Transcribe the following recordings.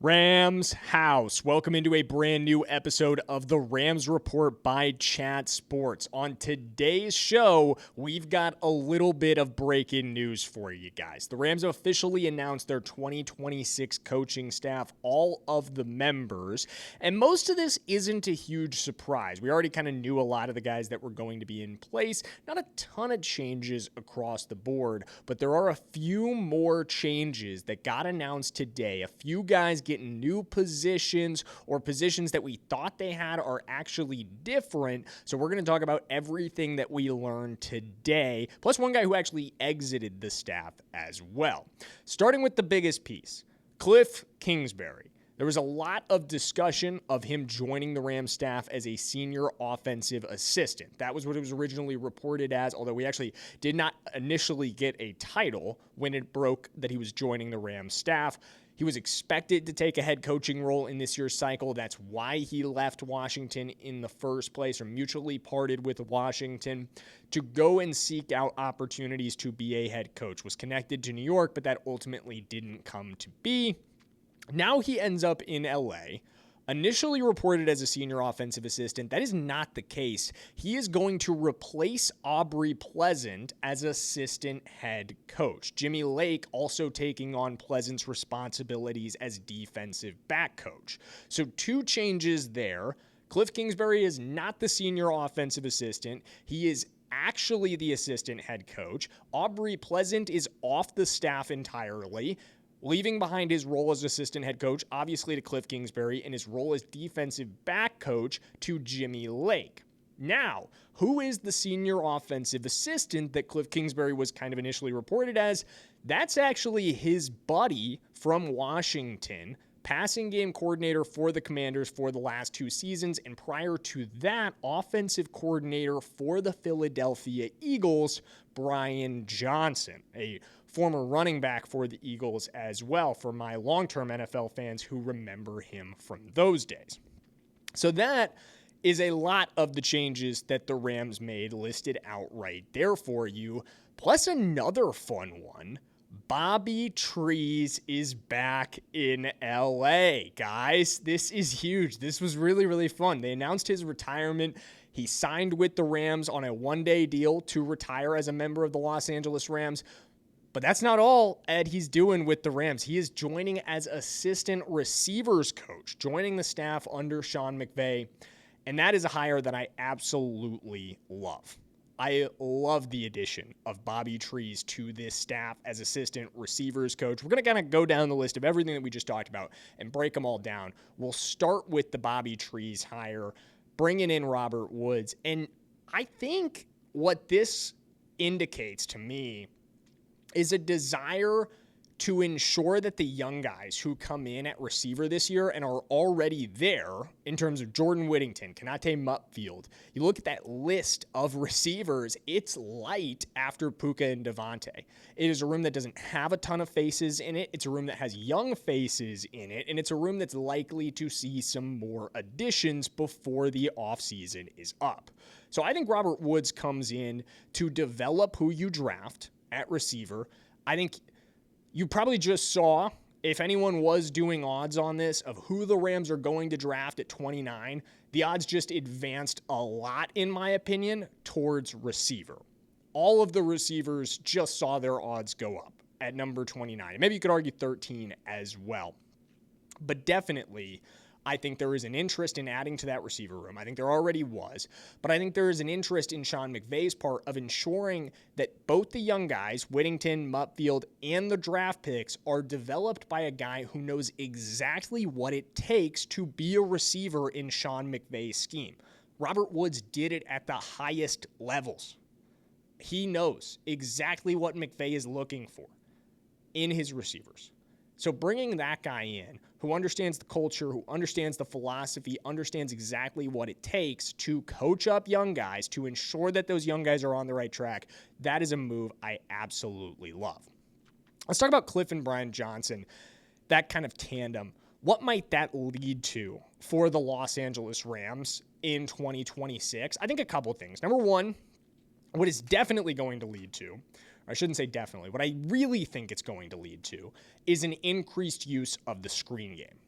Rams house. Welcome into a brand new episode of the Rams Report by Chat Sports. On today's show, we've got a little bit of breaking news for you guys. The Rams have officially announced their 2026 coaching staff, all of the members, and most of this isn't a huge surprise. We already kind of knew a lot of the guys that were going to be in place. Not a ton of changes across the board, but there are a few more changes that got announced today. A few guys getting new positions, or positions that we thought they had are actually different. So we're going to talk about everything that we learned today, plus one guy who actually exited the staff as well. Starting with the biggest piece, Kliff Kingsbury. There was a lot of discussion of him joining the Rams staff as a senior offensive assistant. That was what it was originally reported as, although we actually did not initially get a title when it broke that he was joining the Rams staff. He was expected to take a head coaching role in this year's cycle. That's why he left Washington in the first place, or mutually parted with Washington, to go and seek out opportunities to be a head coach. Was connected to New York, but that ultimately didn't come to be. Now he ends up in LA, initially reported as a senior offensive assistant. That is not the case. He is going to replace Aubrey Pleasant as assistant head coach. Jimmy Lake also taking on Pleasant's responsibilities as defensive back coach. So two changes there. Kliff Kingsbury is not the senior offensive assistant. He is actually the assistant head coach. Aubrey Pleasant is off the staff entirely, leaving behind his role as assistant head coach, obviously, to Kliff Kingsbury, and his role as defensive back coach to Jimmy Lake. Now, who is the senior offensive assistant that Kliff Kingsbury was kind of initially reported as? That's actually his buddy from Washington, passing game coordinator for the Commanders for the last two seasons, and prior to that, offensive coordinator for the Philadelphia Eagles, Brian Johnson, a former running back for the Eagles as well, for my long-term NFL fans who remember him from those days. So that is a lot of the changes that the Rams made listed out right there for you, plus another fun one. Bobby Trees is back in LA, guys. This is huge. This was really, really fun. They announced his retirement. He signed with the Rams on a one-day deal to retire as a member of the Los Angeles Rams. But that's not all, Ed, he's doing with the Rams. He is joining as assistant receivers coach, joining the staff under Sean McVay. And that is a hire that I absolutely love. I love the addition of Bobby Trees to this staff as assistant receivers coach. We're going to kind of go down the list of everything that we just talked about and break them all down. We'll start with the Bobby Trees hire, bringing in Robert Woods. And I think what this indicates to me is a desire to ensure that the young guys who come in at receiver this year and are already there in terms of Jordan Whittington, Konate Mupfield, you look at that list of receivers, it's light after Puka and Devontae. It is a room that doesn't have a ton of faces in it. It's a room that has young faces in it, and it's a room that's likely to see some more additions before the offseason is up. So I think Robert Woods comes in to develop who you draft at receiver. I think you probably just saw, if anyone was doing odds on this, of who the Rams are going to draft at 29, the odds just advanced a lot, in my opinion, towards receiver. All of the receivers just saw their odds go up at number 29. Maybe you could argue 13 as well. But definitely, I think there is an interest in adding to that receiver room. I think there already was. But I think there is an interest in Sean McVay's part of ensuring that both the young guys, Whittington, Mupfield, and the draft picks, are developed by a guy who knows exactly what it takes to be a receiver in Sean McVay's scheme. Robert Woods did it at the highest levels. He knows exactly what McVay is looking for in his receivers. So bringing that guy in, who understands the culture, who understands the philosophy, understands exactly what it takes to coach up young guys, to ensure that those young guys are on the right track, that is a move I absolutely love. Let's talk about Kliff and Brian Johnson, that kind of tandem. What might that lead to for the Los Angeles Rams in 2026? I think a couple things. Number one, what is definitely going to lead to, I shouldn't say definitely, what I really think it's going to lead to is an increased use of the screen game.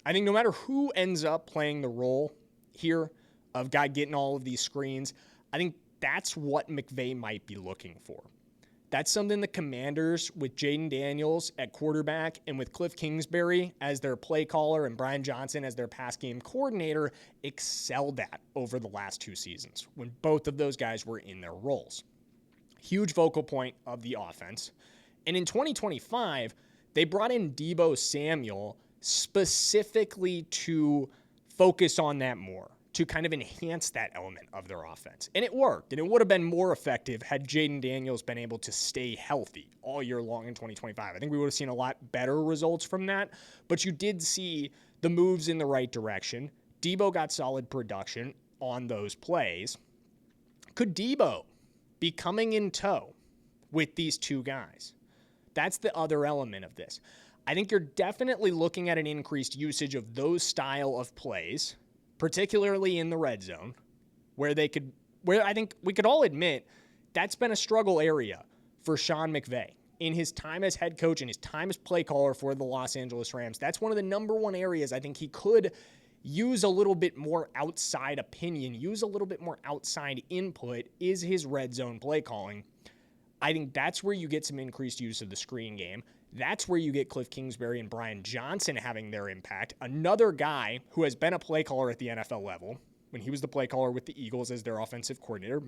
I think no matter who ends up playing the role here of guy getting all of these screens, I think that's what McVay might be looking for. That's something the Commanders with Jaden Daniels at quarterback and with Kliff Kingsbury as their play caller and Brian Johnson as their pass game coordinator excelled at over the last 2 seasons when both of those guys were in their roles. Huge focal point of the offense. And in 2025, they brought in Deebo Samuel specifically to focus on that more, to kind of enhance that element of their offense. And it worked, and it would have been more effective had Jaden Daniels been able to stay healthy all year long in 2025. I think we would have seen a lot better results from that, but you did see the moves in the right direction. Deebo got solid production on those plays. Could Deebo be coming in tow with these two guys? That's the other element of this. I think you're definitely looking at an increased usage of those style of plays, particularly in the red zone, where I think we could all admit that's been a struggle area for Sean McVay. In his time as head coach and his time as play caller for the Los Angeles Rams, that's one of the number one areas I think he could use a little bit more outside opinion, use a little bit more outside input, is his red zone play calling. I think that's where you get some increased use of the screen game. That's where you get Kliff Kingsbury and Brian Johnson having their impact. Another guy who has been a play caller at the NFL level, when he was the play caller with the Eagles as their offensive coordinator,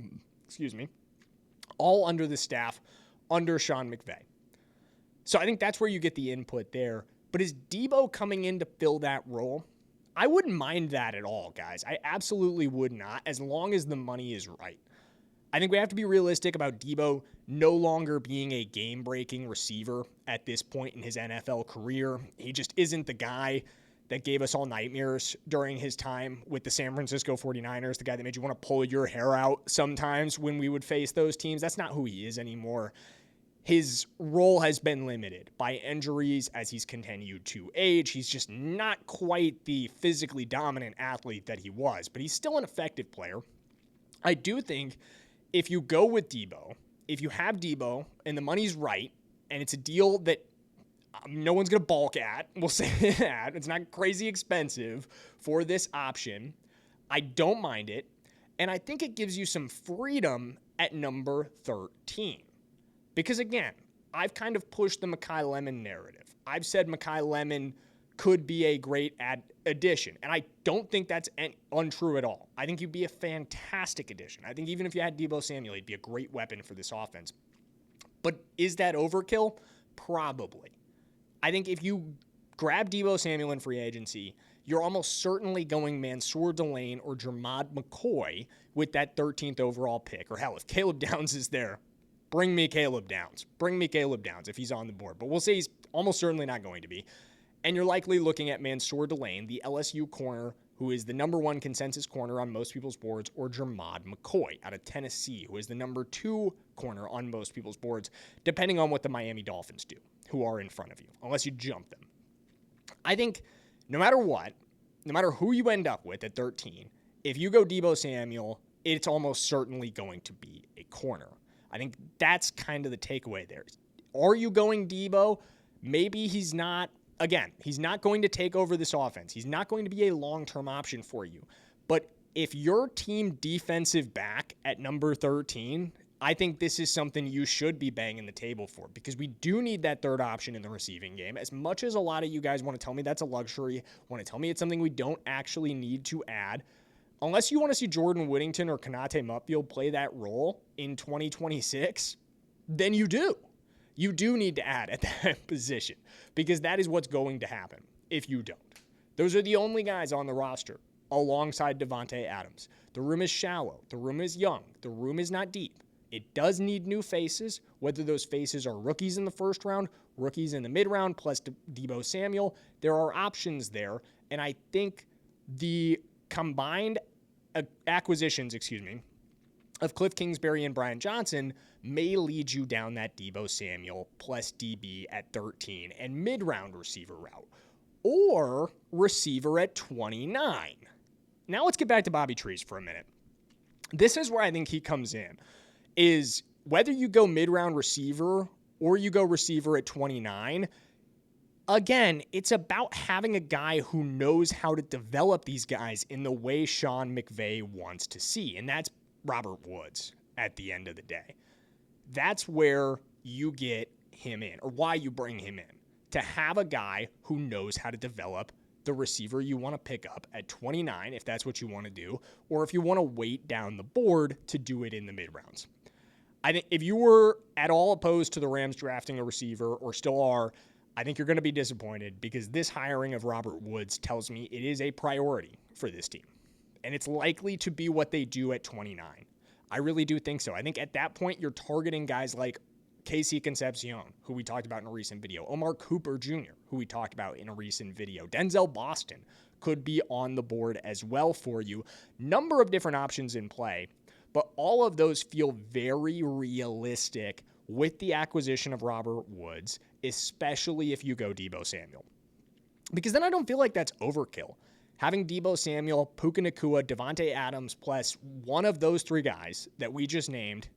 all under the staff under Sean McVay. So I think that's where you get the input there. But is Deebo coming in to fill that role? I wouldn't mind that at all, guys. I absolutely would not, as long as the money is right. I think we have to be realistic about Deebo no longer being a game-breaking receiver at this point in his NFL career. He just isn't the guy that gave us all nightmares during his time with the San Francisco 49ers, the guy that made you want to pull your hair out sometimes when we would face those teams. That's not who he is anymore. His role has been limited by injuries as he's continued to age. He's just not quite the physically dominant athlete that he was, but he's still an effective player. I do think if you go with Deebo, if you have Deebo and the money's right, and it's a deal that no one's going to balk at, we'll say that, it's not crazy expensive for this option, I don't mind it, and I think it gives you some freedom at number 13. Because again, I've kind of pushed the Makai Lemon narrative. I've said Makai Lemon could be a great addition, and I don't think that's untrue at all. I think he'd be a fantastic addition. I think even if you had Deebo Samuel, he'd be a great weapon for this offense. But is that overkill? Probably. I think if you grab Deebo Samuel in free agency, you're almost certainly going Mansour Delane or Jermod McCoy with that 13th overall pick. Or hell, if Caleb Downs is there, bring me Caleb Downs. Bring me Caleb Downs if he's on the board. But we'll say he's almost certainly not going to be. And you're likely looking at Mansour Delane, the LSU corner, who is the number 1 consensus corner on most people's boards, or Jermod McCoy out of Tennessee, who is the number 2 corner on most people's boards, depending on what the Miami Dolphins do, who are in front of you, unless you jump them. I think no matter what, no matter who you end up with at 13, if you go Deebo Samuel, it's almost certainly going to be a corner. I think that's kind of the takeaway there. Are you going Deebo? Maybe he's not. Again, he's not going to take over this offense. He's not going to be a long-term option for you. But if your team defensive back at number 13, I think this is something you should be banging the table for, because we do need that third option in the receiving game. As much as a lot of you guys want to tell me that's a luxury, want to tell me it's something we don't actually need to add, unless you want to see Jordan Whittington or Konate Mupfield play that role in 2026, then you do. You do need to add at that position, because that is what's going to happen if you don't. Those are the only guys on the roster alongside Devontae Adams. The room is shallow. The room is young. The room is not deep. It does need new faces, whether those faces are rookies in the first round, rookies in the mid-round, plus Deebo Samuel. There are options there, and I think the combined acquisitions, of Kliff Kingsbury and Brian Johnson may lead you down that Deebo Samuel plus DB at 13 and mid-round receiver route, or receiver at 29. Now let's get back to Bobby Trees for a minute. This is where I think he comes in, is whether you go mid-round receiver or you go receiver at 29, Again, it's about having a guy who knows how to develop these guys in the way Sean McVay wants to see, and that's Robert Woods at the end of the day. That's where you get him in, or why you bring him in, to have a guy who knows how to develop the receiver you want to pick up at 29, if that's what you want to do, or if you want to wait down the board to do it in the mid-rounds. I think if you were at all opposed to the Rams drafting a receiver, or still are, I think you're going to be disappointed, because this hiring of Robert Woods tells me it is a priority for this team. And it's likely to be what they do at 29. I really do think so. I think at that point, you're targeting guys like Casey Concepcion, who we talked about in a recent video, Omar Cooper Jr., who we talked about in a recent video, Denzel Boston could be on the board as well for you. Number of different options in play, but all of those feel very realistic with the acquisition of Robert Woods, especially if you go Deebo Samuel. Because then I don't feel like that's overkill. Having Deebo Samuel, Puka Nacua, Devontae Adams, plus one of those three guys that we just named,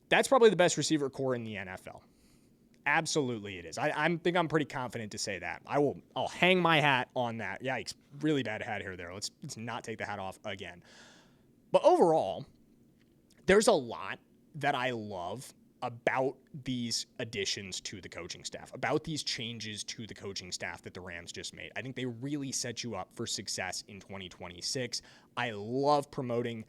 that's probably the best receiver core in the NFL. Absolutely it is. I think I'm pretty confident to say that. I'll hang my hat on that. Yikes, really bad hat hair there. Let's not take the hat off again. But overall, there's a lot that I love about these additions to the coaching staff, about these changes to the coaching staff that the Rams just made. I think they really set you up for success in 2026. I love naming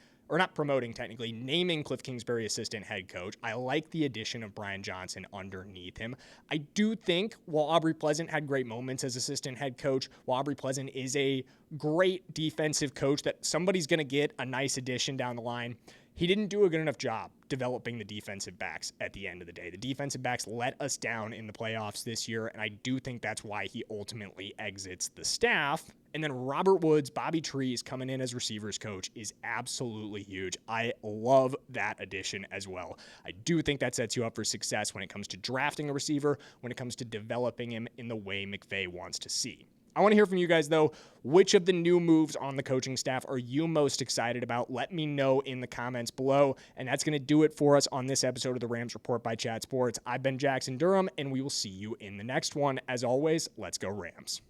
Kliff Kingsbury assistant head coach. I like the addition of Brian Johnson underneath him. I do think while Aubrey Pleasant had great moments as assistant head coach, while Aubrey Pleasant is a great defensive coach that somebody's going to get a nice addition down the line, he didn't do a good enough job developing the defensive backs at the end of the day. The defensive backs let us down in the playoffs this year, and I do think that's why he ultimately exits the staff. And then Robert Woods, Bobby Trees coming in as receivers coach is absolutely huge. I love that addition as well. I do think that sets you up for success when it comes to drafting a receiver, when it comes to developing him in the way McVay wants to see. I want to hear from you guys, though. Which of the new moves on the coaching staff are you most excited about? Let me know in the comments below. And that's going to do it for us on this episode of the Rams Report by Chat Sports. I've been Jackson Durham, and we will see you in the next one. As always, let's go Rams.